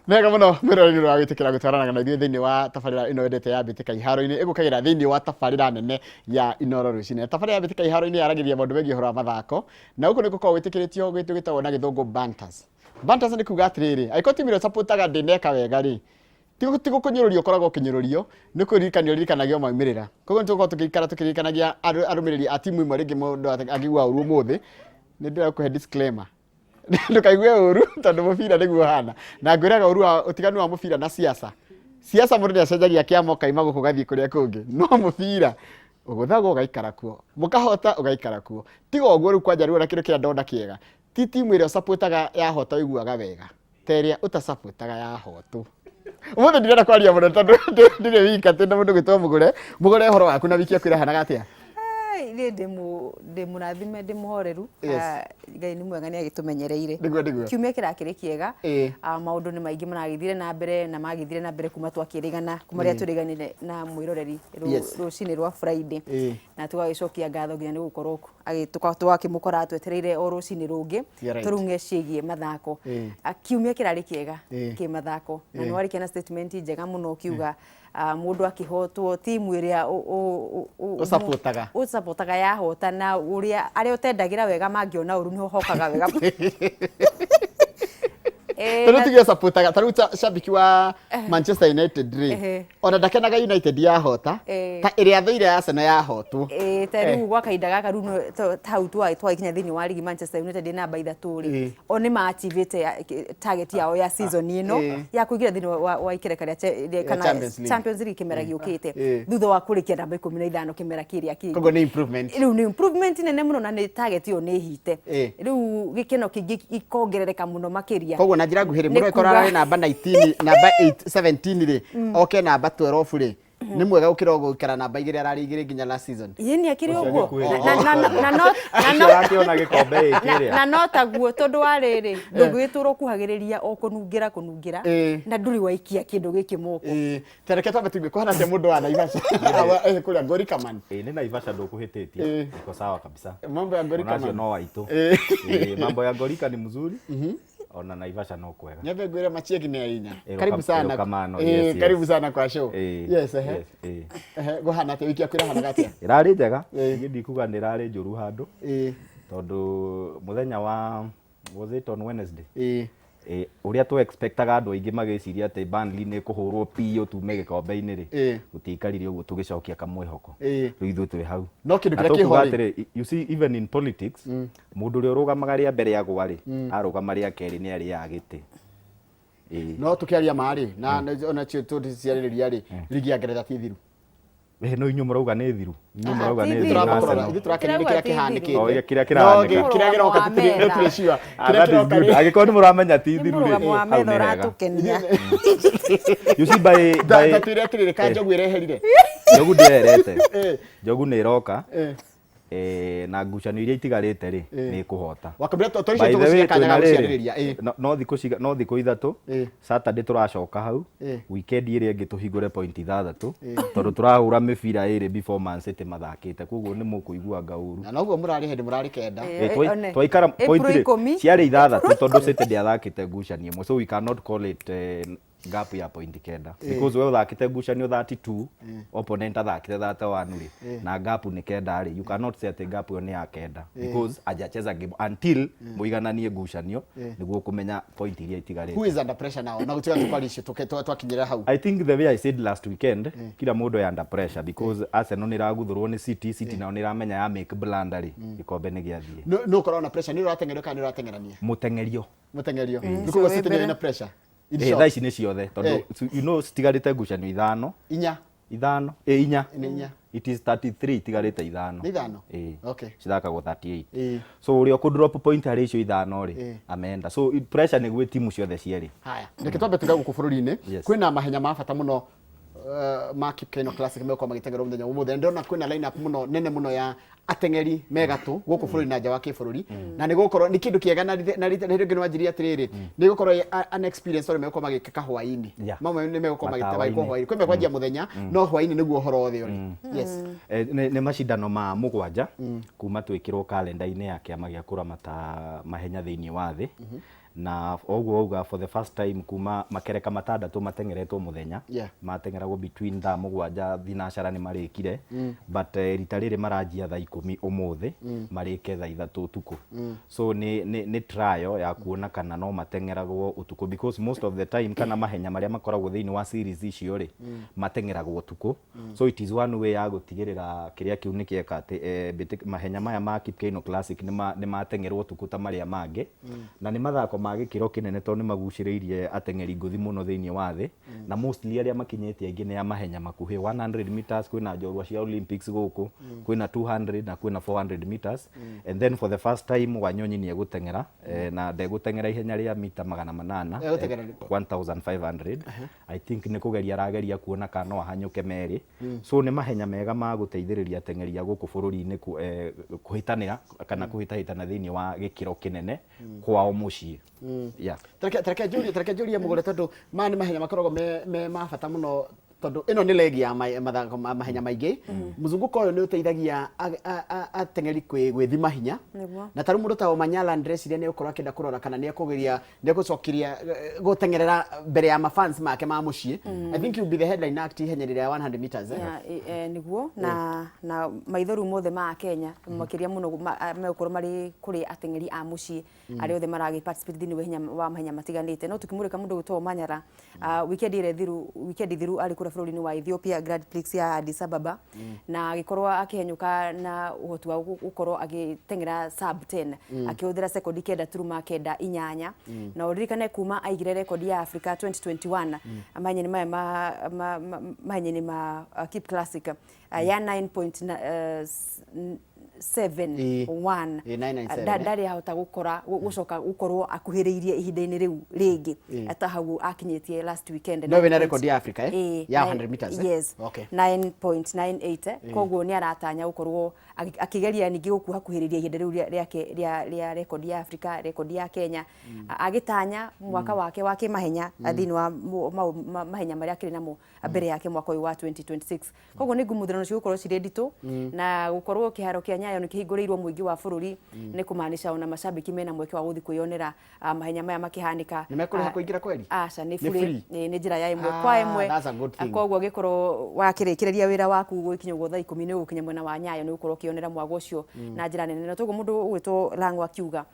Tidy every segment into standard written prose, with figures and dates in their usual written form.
Nega muno mwiroreri rwa gwitikira gutwarana na ithuĩ thĩinĩ wa tabarĩra ĩno endete ya mbĩtĩka iharo-inĩ ĩgũkagĩra thĩinĩ wa tabarĩra nene ya Inooro Rũcinĩ. Tabarĩra ya mbĩtĩka iharo-inĩ yaragĩria maũndũ megiĩ ũhoro wa mathako, na gũkũ nĩ gũkoragwo gwĩtĩkĩrĩtio gĩtagwo na gĩthũngũ banters. Banters nĩ kuuga atĩrĩrĩ, angĩkorwo timu ĩrĩa ũsapũtaga ndĩneka wega rĩ, ti gũkũnyũrũrio ũkoragwo ũkĩnyũrũrio, nĩ kwĩririkanio ririkanagio maumĩrĩra. Koguo nĩ tũkoragwo tũgĩikara tũkĩririkanagia arũmĩrĩri a timu ĩmwe rĩngĩ mũndũ angĩigua ũru ũmũthĩ, nĩ ndĩrakũhe disclaimer. Ndũkaigue ũru tondũ mũbira nĩguo ũhana. Na ngwĩraga ũru wa ũtiganu wa mũbira na siasa. Siasa mũndũ nĩacenjagia kĩama ũkaima gũkũ ũgathiĩ kũrĩa kũngĩ. No mũbira ũgũthagwo ũgaikara kuo. Mũkahota ũgaikara kuo. Tiga ũguo rĩu kwanja rĩu na kĩndũ kĩrĩa ndona kĩega. Ti timu ĩrĩa ũsapũtaga yahota ũiguaga wega. Ta ĩrĩa ũtasapũtaga yahotwo. Ũmũthĩ ndirenda kwaria mũno tondũ ndirĩ wika tena mũndũ gwĩtwo mũgũre. Mũgũre ũhoro waku na wiki yaku ĩrahanaga atĩa? Ndĩ mũrathime ndĩ mũhoreru. Ngai nĩ mwega nĩ agĩtũmenyereire. Nĩguo. Kiumia kĩrakĩrĩ kĩega. Maũndũ nĩ maingĩ maragĩthire na mbere na magĩthire na mbere kuma twakĩrĩgana kuma rĩrĩa tũrĩganire na mwĩroreri rũcinĩ rwa Friday. Na tũgagĩcokia ngatho nginya nĩ gũkorwo twakĩmũkora twetereire o rũcinĩ rũngĩ tũrunge ciĩgiĩ mathako. Kiumia kĩrarĩ kĩega kĩ mathako na nĩ warĩkia statement njega mũno ũkiuga mũndũ akĩhotwo timu ĩrĩa ũsapũtaga yahota na ũrĩa arĩa ũtendagĩra wega mangĩona ũru nĩ hokaga wega. Tano tiga supportaga taru shabiki wa Manchester United rĩ ona ndakenaga United yahota ta ĩrĩa thĩire ya Arsenal yahotwo tarĩu gwa kahinda gaka rĩu hau twakinya thĩinĩ wa ligi Manchester United namba 3 rĩ o nĩ ma achievete target yao ya season ĩno ya kũingĩra thĩinĩ wa ikereka rĩa kana Champions League kĩmera gĩũkĩte thutha wa kũrĩkia namba 15 kĩmera kĩrĩa kĩngĩ. Koguo nĩ improvement. Rĩu nĩ improvement nene mũno na nĩ target ĩyo nĩ hite. Rĩu gĩkeno kĩngĩ ikongerereka mũno makĩria. Koguo na njĩra nguhĩrĩ mũndũ ekorara namba 19 namba 17 rĩ oke namba 12 rĩ nĩ mwega gũkĩra gũikara namba 2 ararĩ 2 nginya last season. Yeni akĩrĩ ũguo na no taguo tondũ wa rĩrĩ ndũgĩtũrwo kuhagĩrĩria o kũnungĩra na ndũrĩ waikia kĩndũ gĩkĩ moko. Tereke twambe tuge kuhana cia mũndũ wa Naivasha kũrĩa Ngorika man. Nĩ Naivasha ndũkũhĩtĩtie iko sawa kabisa. Mambo ya Ngorika man no waitũ. Mambo ya Ngorika ni mzuri. Ona Naivasha no kwega. Nyambe ngwĩra Machiegi nĩ ainya. Karibu sana. Karibu sana kwa show. Yes Gohana atĩ wiki yaku ĩrahanaga atĩa? Ĩrarĩ njega. Ngĩthi kuga nĩ ĩrarĩ njũru handũ. Tondũ mũthenya wa was it on Wednesday? Ũrĩa tũ expectaga andũ aingĩ magĩciria atĩ Burnley nĩ kũhũrwo piũ tume gĩkombe-inĩ rĩ gũtiikarire ũguo tũgĩcokia kamwĩhoko. Rĩu ithuĩ twĩ hau. No kĩndũ kĩrĩa kĩho rĩ you see even in politics mũndũ ũrĩa ũrũgamaga rĩa mbere agwa rĩ arũgama rĩa kerĩ nĩ arĩ ya gĩtĩ. No tũkĩaria marĩ na ona cio tũciarĩrĩria rĩ ligi ya Ngeretha ti thiru. No inyuĩ mũrauga nĩ thiru. Inyuĩ mũrauga nĩ thiru. Ithuĩ tũrakĩrĩa kĩrĩa kĩhanĩkĩte. Kĩrĩa kĩrahanĩka. No kĩrĩa kĩroka tũtirĩ ciwa. Angĩkorwo nĩ mũramenya ti thiru rĩ. You see by tũtirĩ atĩrĩrĩ ka njogu ĩreherire. Njogu ndĩrerete. Njogu nĩ ĩroka. Na ngucanio iria itigarĩte rĩ nĩ kũhota. Wakambira tũrĩcio tũgũciria kanya gũciarĩrĩria. No thikũ ithatũ Saturday tũracoka hau weekend ĩrĩa ĩngĩ tũhingũre point 6 tondũ tũrahũra mĩbira ĩrĩ before Man City mathakĩte koguo nĩ mũkũigua ngaũru. Na noguo mũrarĩ hĩndĩ mũrarĩ kenda. Twaikara point ciarĩ 6 tondũ City ndĩathakĩte ngucanio ĩmwe so we cannot call it gap ya point kenda because wewe thakite ngucanio 32 opponent athakite 31 rĩ na gap ni kenda rĩ you cannot say that gap ni ya kenda because ajacheza game until muigananie ngucanio niguo kumenya point iria itigarĩte. Who is under pressure now na gutiga tukaricio twakinyira hau? I think the way I said last weekend kila mundu ya under pressure because Arsenal ni raguthurwo ni City nao ni ramenya ya make blunder rĩ ikombe ni gĩathie. No corona pressure ni ũratengerio kana ni ũratengerania? Mutengerio nikuo City ni na pressure. Thaa ici nĩ ciothe tondũ you know citigarĩte ngucanio 5 inya it is 33 itigarĩte 5 okay cithakagwo 38 so ũrĩa kũ drop point harĩ icio 5 rĩ amenda so pressure nĩ gwĩ timu ciothe cierĩ. Haya reke twambe tuga gũkũ bũrũri-inĩ kwĩna mahenya ma bata mũno ma Kipkeino Classic meko magĩtengerwo mũthenya ũmũthĩ ndona kwĩna line up mũno nene mũno ya atengeri megatũ gũkũ bũrũri na nja wa kĩbũrũri na nĩ gũkorwo nĩ kĩndũ kĩega na rĩngĩ nĩwanjiria atĩrĩrĩ nĩ gũkorwo an experience ũrĩa meko magĩka hwaĩ-inĩ mamwe nĩ meko magĩtega hwaĩ-inĩ kwĩme kwanjia mũthenya no hwaĩ-inĩ nĩguo ũhoro wothe ũrĩ. Yes nĩ macindano ma mũgwanja kuma twĩkĩrwo kalenda-inĩ ya kĩama gĩa kũramata mahenya thĩinĩ wa thĩ na oguo for the first time kuma makereka matandatu matengeretwo muthenya matengeragwo between thaa mugwanja thinacara ni marikire but rita riri maranjia thaa 10 umuthi marike thaa 3 utuku so ni trial ya kuona kana no matengeragwo utuku because most of the time kana mahenya maria makoragwo thiini wa series icio ri matengeragwo utuku so it is one way ya gutigirira kiria kiu ni kieka ati mahenya maya ma Kipkeino Classic ni matengerwo utuku ta maria mangi na ni mathako magikiro kinene to ni maguciriirie atengeri nguthi muno thiini wa thi na mostly aria makinyetie aingi ni ya mahenya makuhi 100 meters kwina njorua cia Olympics guku kwina 200 na kwina 400 meters and then for the first time Wanyonyi ni egutengera na ndegutengera ihenya ria mita 800 1500 I think ni kugeria rageria kuona kana hanyuke meri so ni mahenya mega ma guteithiriria atengeri guku bururi-ini kuhitanira kana kuhitahitana thiini wa gikiro kinene kwao mucii Tareke njuri mugore tondu ma ni mahenya makoragwo me mabata muno tondu ino ni legi ya mathako mahenya maingi muzunguko uyu ni uteithagia atengeri gwithima hinya na taru mundu ta Omanyala ndreciria ni ukorwa kenda kurora kana ni akugeria ni gucokiria gutengerera mbere ya mafans make ma mucii I think you be the headline act ihenya rya 100 meters niguo na maithoru mothe ma Kenya makiria muno mekorwo mari kuri atengeri a mucii ari othe maragi participate thini wa mahenya matiganite no tukimurika mundu gutwa Omanyala weekend thiru ari kura bururi-ini wa Ethiopia Grand Prix ya Addis Ababa na agikorwa akihenyuka na uhoti wa gukorwo agitengera sub 10 akihuthira sekondi 9.8 na uririkane kuma aigire rekodi ya Africa 2021 amanyeni mahenya ma Kip Classic ya 9.71 ndari ahota gukora gucoka gukorwo akuhiriirie ihinda-ini riu ringi ata hau akinyetie last weekend no wina record ya Africa ya 100 meters yes 9.98 koguo ni aratanya gukorwo akigeria ningi gukuha kuhiriiria ihinda riu ria record ya Africa record ya Kenya agitanya mwaka wake wa kimahenya thini wa mahenya maria kiri namo mbere yake mwaka uyu wa 2026 koguo ni ngumuthirano cio gukorwo ciri nditu na gukorwo kiharo kia Nyayo ni kihinguriirwo muingi wa bururi ni kumaanisha ona mashabiki mena mweke wa guthi kwiyonera mahenya maya makihanika ni mekuriha kuingira kweli ni free ni njira ya imwe kwa imwe koguo gikorwo wakirikireria wira waku gwikinywo thaa 10 ni ugukinya mwena wa Nyayo ni ukorwo kionera mwago ucio na njira nene na toguo mundu ugwitwo Lang'o akiuga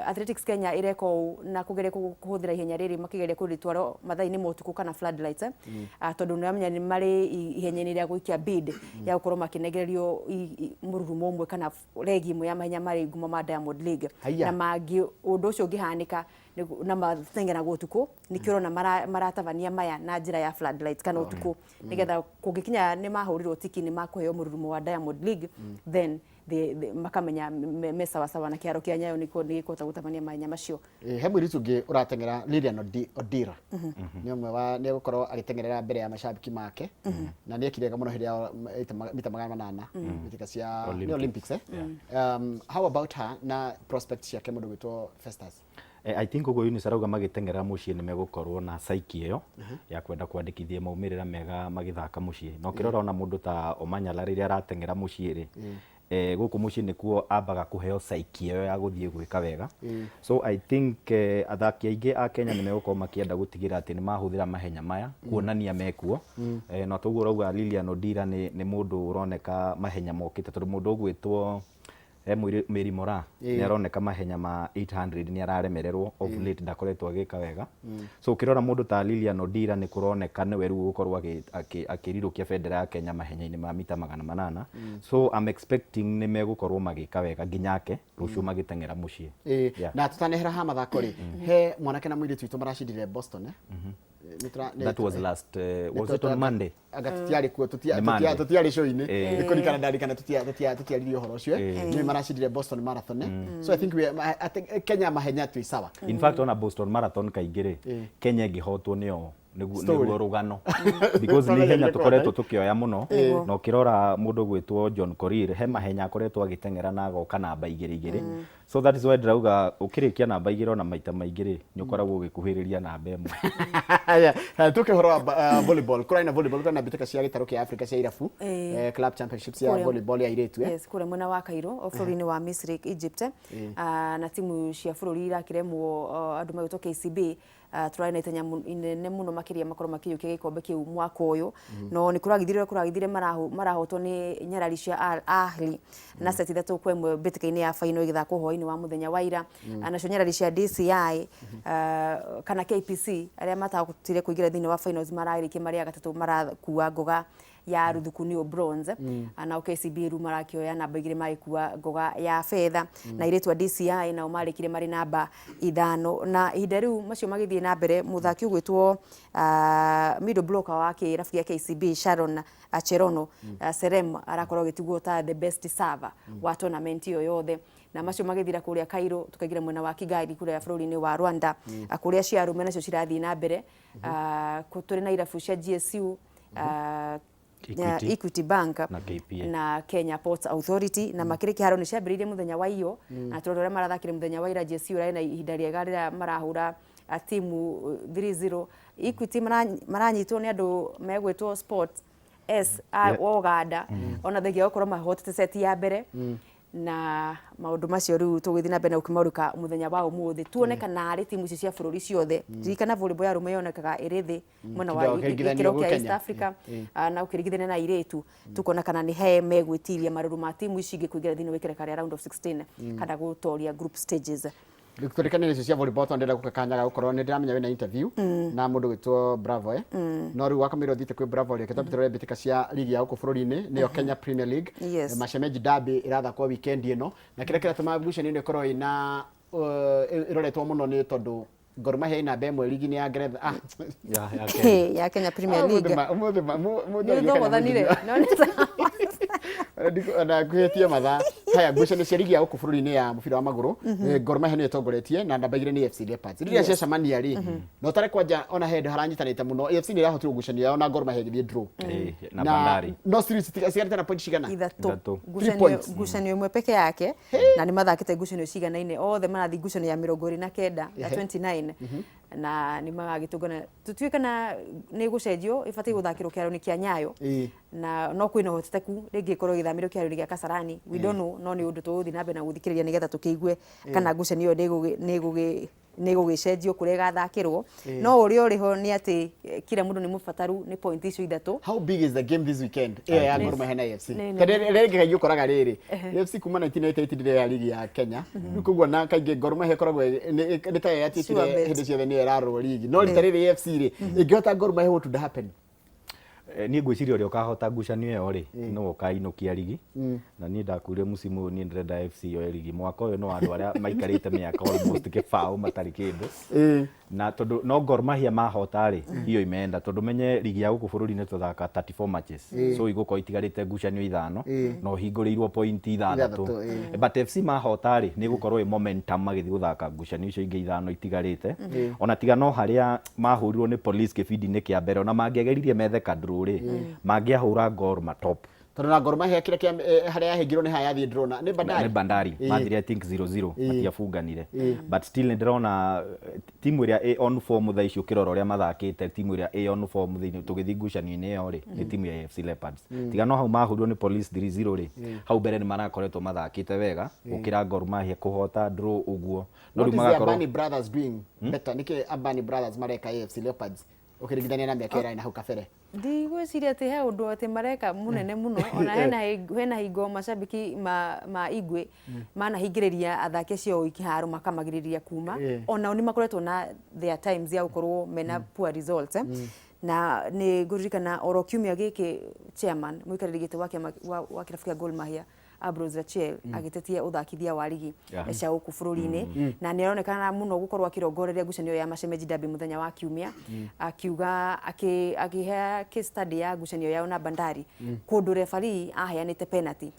Athletics Kenya ireko na kugeria kuhuthira ihenya riri makigeria kuritwaro mathaa-ini motuku kana floodlights tondu niamenya ni mari ihenya-ini ria guikia bid ya gukorwo makinegererio mururumo umwe kana regi imwe ya mahenya mari ngumo ma Diamond League na mangi undu ucio ngihanika na matengera gutuku nikiro na maratabania maya na njira ya floodlights kana utuku nigetha kungikinya ni mahurirwo tiki ni makuheo mururumo wa Diamond League then makamenya me sawa na kiaro kia Nyayo niko gutabania mahenya macio he mwiritu ngi uratengera Lilian Odira ni umwe wa ni gukorwo agitengerera mbere ya mashabiki make na ni ekirega muno hiria mita 800 mitika cia Olympics how about her na prospects yake mundu gwitwo Festus I think ugo unisarauga magitengera mucii ni megukorwo na saiki iyo ya kwenda kwandikithia maumirira mega magithaka mucii no kirora ona mundu ta Omanyala riria aratengera mucii ri guku mucii nikuo ambaga kuheo saiki iyo ya guthie gwika wega so I think athaki aingi a Kenya ni megukorwo makienda gutigira ati ni mahuthira mahenya maya kuonania mekuo no toguo rauga Lilian Odira ni mundu uroneka mahenya mokite tondu mundu ugwitwo Mary Mora ni aroneka mahenya ma 800 ni araremererwo of late ndakoretwo agika wega so ukirora mundu ta Lilian Odira ni kuroneka ni weru gukorwo akirirukia bendera ya Kenya mahenya-ini ma mita 800 so I'm expecting ni megukorwo magika wega nginyake rucio magitengera mucii na tutanehera ha mathako ri he mwanake na mwiritu itu maracindire Boston that was last was it on Monday agatutiari kuo tutiari show-ini ikurikana ndari kana tutiari uhoro ucio ni maracindire Boston Marathon so I think Kenya mahenya tu sawa in fact on a Boston Marathon kaingire Kenya ngihotwo nio niguo rugano because ni henya tukoretwo tukioya muno no kirora mundu gwitwo John Korir he mahenya akoretwo agitengera na agoka namba igiri so that is why drauga ukirikia namba igiri na maita maigiri ni ukoragwo ugikuhiriria namba imwe tuke horo volleyball kuraina volleyball kana bitaka cia gitaro kia Africa cia irafu club championships ya volleyball ya iretu yes kure mwena wa Cairo bũrũri-inĩ wa Misri Egypt na timu cia bũrũri irakiremwo andu magĩtwo KCB turaina itenya inene muno makiria makorwo makiyukia gikombe kiu mwaka uyu no ni kuragithire marahotwo ni Nyarari cia Al Ahly na seti 3-1 bitikaini ya final igithakwo hwaini wa muthenya wa ira nacio Nyarari cia DCI kana KPC aria matahotire kuigira thini wa finals mararikie maria gatatu marakuwa ngoga ya ruthukunio bronze na KCB ru marakioya namba igire maikuwa ngoga ya fedha na iretwa DCI na umarikire mari namba 5 na ihinda riu macio magithie na mbere muthaki ugwitwo middle blocker wa kirabu ya KCB Sharon Cherono Serem arakorwo gitigwo ta the best server wa tournament iyo yothe na macio magithira kuria Cairo tukagira mwena wa Kigali kuria bũrũri-inĩ wa Rwanda kuria cia rume nacio cirathie na mbere turi na irabu cia GSU Equity Bank na Kenya Ports Authority na makiri kiharo ni ciambiririe muthenya wa iyo na turore marathakire muthenya wa ira GSU na ihinda riega rira marahura timu 3-0 Equity maranyitwo ni andu megwitwo Sport S Ogada ona thegia okorwo mahotete seti ya mbere na maundu macio riu tugithina mbere na ukimaruka muthenya wa umuthi tuonekana ari timu ici cia bũrũri ciothe ririkana volleyball ya rume yonekaga irithi mwena wa gikiro kia East Africa na ukirigithania na iretu tukona kana ni he megwitiria maruru ma timu ici ingikuingira thini wikireka ria round of 16 kana gutoria group stages Victoria cia volleyball twendera gukakanyaga gukorwo ni ndiramenya wina interview na mundu gwitwo Bravo no riu wakamiro thite kwi Bravo ri ketapitero bitika cia ligi ya huko bũrũri-inĩ niyo Kenya Premier League Mashemeji Derby irathakwo weekend ino na kire kiratuma Gushani ino ikorwo ina iroretwo muno ni tondu Gor Mahia ina bemwe ligi-inĩ ya Ngeretha ya Kenya Premier League na kuhetia matha haya Gushani cia ligi ya huko bũrũri-inĩ ya mubira wa maguru Gor Mahia ni itongoretie na namba igire ni FC Leopards riria cia camania ri no tare kwanja ona head haranyitanite muno FC ni irahotire Gushani yao na Gor Mahia githie draw na Bandari no series cigarite na point cigana Gushani imwe peke yake na ni mathakite Gushani ciganaine othe marathi Gushani ya 29 ya 29 na ni magagitungana tutuikana ni gucenjio ibatie guthakirwo kiaro-ini kia Nyayo na no kwina hoteteku ringi korwo githamiro kiaro-ini gia Kasarani we don't know no ni undu tuthi na mbere na guthikiriria nigetha tukiigue kana Gushani iyo ni gugicenjio kuria gathakirwo no uria uriho ni ati kila mundu ni mufataru ni point icio ithatu. How big is the game this weekend ya Gor Mahia na FC tende rege kaigi ukoraga riri FC kuma 1988 ndire ya ligi ya Kenya nikugwa na kaigi Gor Mahia koragwo ni ta ya titire hindi ciothe ni erarwo ligi no ritariri FC ri ingihota Gor Mahia what would happen ni ngwiciria uria ukahota Gushani iyo ri no ukainukia ligi na ni ndakuire musimu ni ndrenda FC iyo ligi mwaka uyu no andu aria maikarite miaka almost kifao matari kindu na tondu no Gor Mahia mahota ri hiyo imeenda tondu menye ligi ya guku bũrũri-inĩ tuthaka 34 matches so iguko itigarite Gushani 5 no hingũrĩirwo point 6 but FC mahota ri ni gukorwo momentum magithii guthaka Gushani icio ingĩ 5 itigarite ona tiga no haria mahurirwo ni Police kĩbindi-inĩ kĩa mbere ona mangĩageririe methe kadru ri mangĩahũra Gor matop tondu na Gor Mahia kire kia haria yahingirwo ni haya thie drona ni Bandari mathiri I think 0-0 matiafunganire but still ni ndirona timu iria a on form tha icio kiroro ria mathakite timu iria a on form thiini tugithi Gushani-inĩ iyo ri ni timu ya FC Leopards tiga no hau mahurirwo ni Police 3-0 ri hau mbere ni marakoretwo mathakite wega gukira Gor Mahia kuhota draw uguo no riu magakorwo Abani Brothers doing better niki Abani Brothers mareka AFC Leopards ukirigithania na miaka ira ina hau kabere ndigwiciria ati he undu ati mareka munene muno ona hena hingo macambiki ma Igwe manahingiriria athaki cio ikiharo makamagiriria kuma ona ni makoretwo na their times ya gukorwo mena poor results na ni guririkana oro kiumia giki chairman muikariri gite wa kirabu kia Gor Mahia Ambrose Rachel agitetia uthakithia wa ligi cia guku bũrũri-inĩ na ni aronekana muno gukorwo akirongoreria Gushani ya Mashemeji Derby muthenya wa kiumia akiuga akihe case study ya Gushani yao na Bandari kundu referee aheanite penalty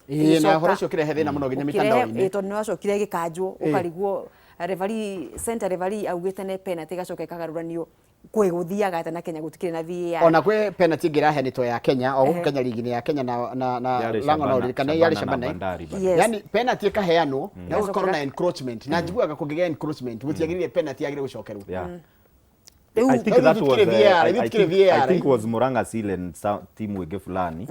na horo cio kirehe thina muno ginya mitandao-ini tondu no cokire gikanjwo ukarigwo referee center referee augite ne penalty gacoka ikagarũranio kwe guthiaga ta na Kenya gutikire na VAR ona kwe penalty ngirahenitwo ya Kenya o guku Kenya ligi ya Kenya na Lango na Uririkana yari Shabana yani penalty ikaheanwo na gukorwo na encroachment na njiguaga kungigea encroachment gutiagirire penalty yagire gucokerwo. I think that was I think was Murang'a Seal and team wege fulani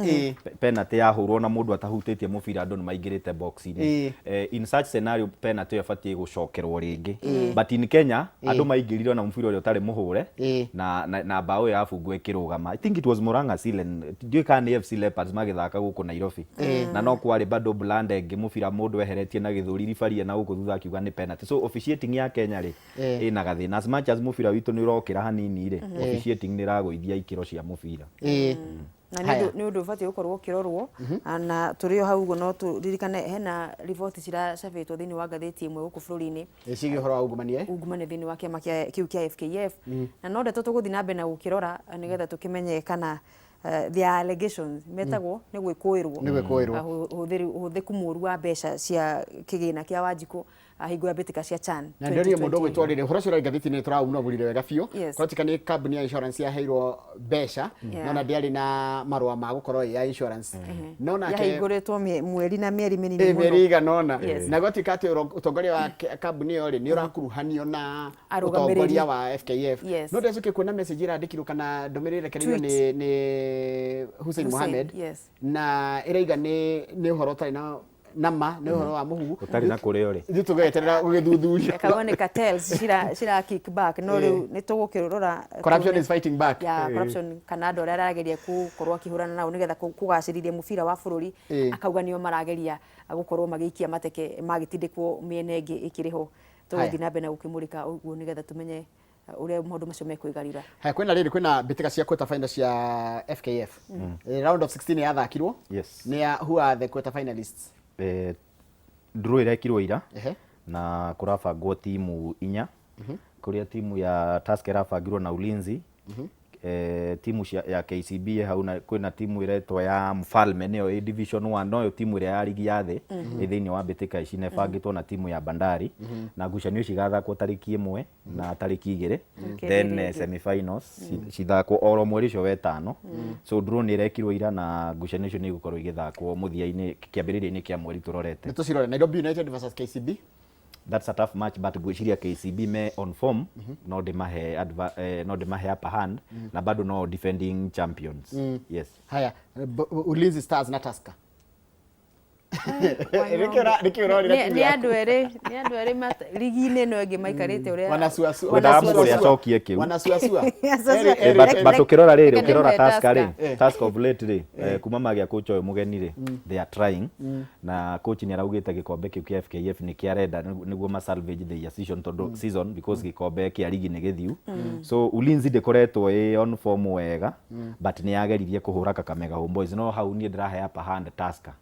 penalty yahurwo na mundu atahutĩtie mũbira andũ nĩmaingĩrĩte box-inĩ in such scenario penalty yabatie gucokerwo ringi but in Kenya andũ maingĩrire na mũbira ũrĩa ũtarĩ mũhũre na bao ya bungu ĩkĩrũgama. I think it was Murang'a Seal and ndiũĩ kana nĩ FC Leopards magĩthaka gũkũ Nairobi na no kwarĩ bado blanda ĩngĩ mũbira mũndũ eheretie na gĩthũri rifaria na gũkũ thutha akiuga nĩ penalty. So officiating ya Kenya rĩ ĩna gathĩna as much as mũbira witũ nĩ ũrokĩra hanini rĩ officiating nĩ ragũithia ikĩro cia mũbira na nĩ ũndũ ũbatiĩ gũkorwo ũkĩrorwo na tũrĩ o hau ũguo no tũririkane hena riboti ciracabĩtwo thĩinĩ wa ngathĩti ĩmwe gũkũ bũrũri-inĩ ciĩgiĩ ũhoro wa ungumania thĩinĩ wa kĩama kĩu kĩa FKF na no ndeto tũgũthiĩ na mbere na gũkĩrora nĩgetha tũkĩmenye kana the allegations metagwo nĩ gwĩkũĩrwo ũhũthĩku mũũru wa mbeca cia kĩgĩna kĩa Wanjikũ hingo ya mbĩtĩka cia CHAN. Na ndio mũndũ gwĩtwo rĩrĩ ũhoro ũcio ngathĩti-inĩ tũraunagũrire wega biũ kũrotika nĩ kambuni ya insurance yaheirwo mbeca nona ndĩarĩ na marũa ma gũkorwo ya insurance nona yahingũrĩtwo mweri na mĩeri mĩnini mũno mĩeri iganona na gũtuĩka atĩ ũtongoria wa kambuni ĩyo rĩ nĩ ũrakuruhanio na ũtongoria wa FKF no ndĩcoke kuona message ĩrandĩkirwo kana ndũmĩrĩri rekereirio nĩ Hussein Mohamed na ĩraiga nĩ ũhoro ũtarĩ na nama nĩ ũhoro wa mũhuhu ũtarĩ na kũrĩa ũrĩ ithuĩ tũgeterera gũgĩthuthuria kaone cartels cira kick back no rĩu nĩ tũgũkĩrora corruption is fighting back corruption kana andũ arĩa arageria gũkorwo akĩhũrana nao nĩgetha kũgacĩrithia mũbira wa bũrũri akauga nĩo marageria gũkorwo magĩikia mateke magĩtindĩkwo mĩena ĩngĩ ĩkĩrĩ ho tũgũthiĩ na mbere na gũkĩmũrĩka ũguo nĩgetha tũmenye ũrĩa maũndũ macio mekwĩgarĩra. Haya kwĩna rĩrĩ kwĩna mbĩtĩka cia quarter final cia FKF round of 16 yathakirwo who are the quarter finalists? Draw irekirwo ira na kurabangwo timu 4 kuria timu ya Tusker irabangirwo na Ulinzi timu ya KCB hau na kwĩna timu iretwo ya Mfalme nĩyo A Division 1 no timu ĩrĩa ya ligi ya thĩ thĩinĩ wa mbĩtĩka ici nebangĩtwo na timu ya Bandari na ngucanio cigathakwo tarĩki 1 na tarĩki 2 then semi-finals cithakwo oro mweri ũcio wa 5 so draw nĩ irekirwo ira na ngucanio icio nĩ igũkorwo igĩthakwo mũthia-inĩ kĩambĩrĩria-inĩ kĩa mweri tũrorete. Nĩtũcirore Nairobi United versus KCB. That's a tough match but gwĩciria KCB me on form no ndĩmahe upper hand na bado no defending champions. Yes. Haya Ulinzi Stars na Tusker. Nĩ andũ erĩ ligi-inĩ ĩno ĩngĩ maikarĩte ũrĩa wanasuasua but ũkĩrora rĩrĩ ũkĩrora Tusker rĩ Tusker of late rĩ kuma magĩa coach ũyũ mũgeni rĩ they are trying na coach nĩ araugĩte gĩkombe kĩu kĩa FKF nĩ kĩarenda nĩguo ma salvage the season because gĩkombe kĩa ligi nĩ gĩthiu so Ulinzi ndĩkoretwo on form wega but nĩ yageririe kũhũra Kakamega Homeboys no hau niĩ ndĩrahe upper hand Tusker.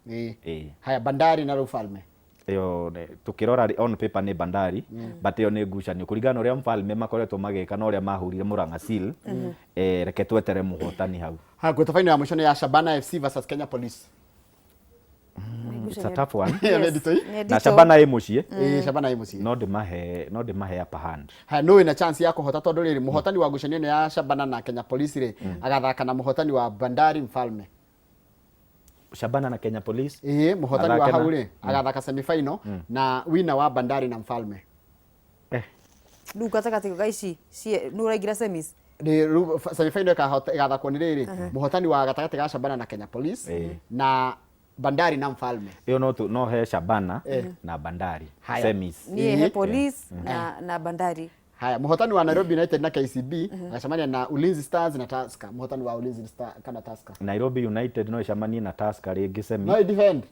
Haya Bandari na Mfalme iyo tukirora on paper ni Bandari but iyo ni ngucanio kuringana uria Mfalme makoretwo magika na uria mahurire Murang'a Seal reke twetere muhotani hau. Ha quarter final ya mwisho ya Shabana FC versus Kenya Police. It's a tough one. Na Shabana muciĩ Shabana muciĩ no ndĩmahe upper hand. Ha no ina chance ya kũhota tondu rĩrĩ muhotani wa ngucanio ya Shabana na Kenya Police rĩ agathaka na muhotani wa Bandari Mfalme. Shabana na Kenya Police muhotani wa hau rĩ agathaka semi final na winner wa Bandari na Mfalme. Rĩu gatagatĩ ga ici nĩ ũraingĩra semis semi final ĩgathakwo nĩ rĩrĩ muhotani wa gatagatĩ ga Shabana na Kenya Police na Bandari na Mfalme. Iyo no he Shabana na Bandari semis. Niĩ he Police na Bandari. Haya muhotani wa Nairobi United na KCB anacemania na Ulinzi Stars na Tusker. Muhotani wa Ulinzi Stars kana Tusker. Nairobi United no icemanie na Tusker rĩngĩ semi. No defend.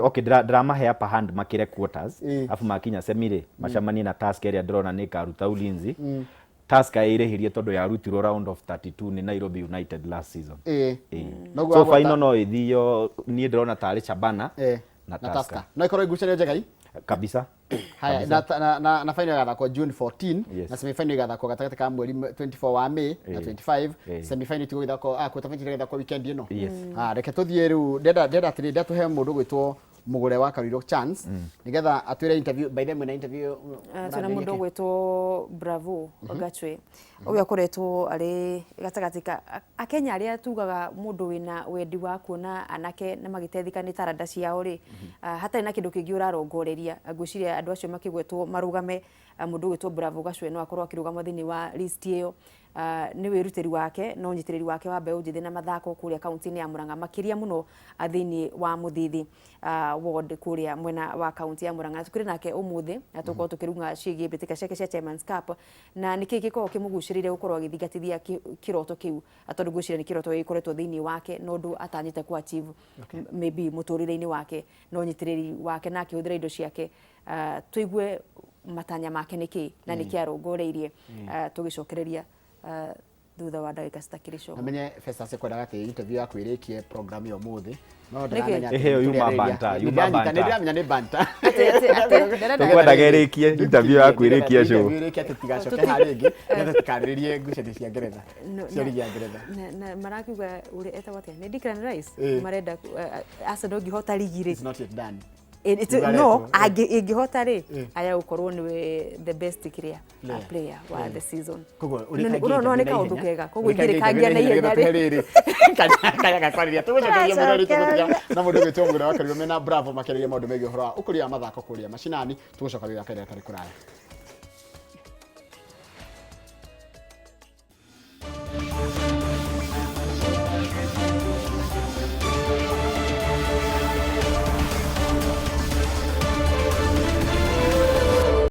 Okay dramahe upper hand makire quarters afu makinya semi rĩ macemanie na Tusker ĩrĩa ndĩrona nĩ karuta Ulinzi. Tusker ĩrĩhirie tondu yarutirwo round of 32 ni Nairobi United last season. So final no ithio niĩ ndĩrona tarĩ Shabana na Tusker. No ikorwo ngucanio njega kabisa. Haya na final igathakwo June 14 na semi final igathakwo gatagatĩ ka mweri 24 wa May na 25 semi final tigithakwo quarter final igathakwo weekend ĩno. Reke tuthie rĩu ndenda atĩrĩ ndatuhe mũndũ gwĩtwo mugure wa Kariro chance nigetha atwire interview by them na interview tuna mundu gwetwo Bravo Gachwe uyu akoretwo ari gatagati ka akenya aria tugaga mundu wina wendi wa kuona anake na magitethika ni taranda ciao ri hata ina kindu kingi urarongoreria ngwiciria andu acio makigwetwo marugame mundu gwetwo Bravo Gachwe no akorwo akirugama thini wa list iyo ni wiruteri wake no nyitiriri wake wa mbeu njithi na mathako kuria kaunti-ini ya Murang'a makiria muno thini wa Muthithi ward kuria mwena wa kaunti ya Murang'a tukiri nake umuthi atuko tukirunga cigie bitika ciake cia Chairman's Cup na niki giko kimugucirire gukorwo agithigatithia kiroto kiu atondu gucirire ni kiroto gikoretwo thini wake no ndu atanyite ku achieve maybe muturire-ini wake no nyitiriri wake na akihuthira indo ciake tuigue matanya make niki na niki arongoreirie tugicokereria thutha wa ndagika citakirisho namenye Festus sekwendaga ati interview yaku irikie program yo muthi no ndamenya yuma banta ndamenya ni banta tukwendaga irikie interview yaku irikie show irikie tutigacoke haringi na tutikaririe ngucanio cia Ngeretha cia ligi ya Ngeretha na marakiuga uri etagwo atia ni Declan Rice marenda Arsenal ngihota ligi ri it's not yet done no ingihota ri aya gukorwo ni the best player wa the season no ni kaundu kega koguo ingirikangia na ihenya ri kaya gakwariria tugucokeria murori tugutia na mundu gwitwo mugure wa Kariro mena Bravo makereria maundu megi horo ukuria mathako kuria mashinani tugucokeria kaira tari kuraya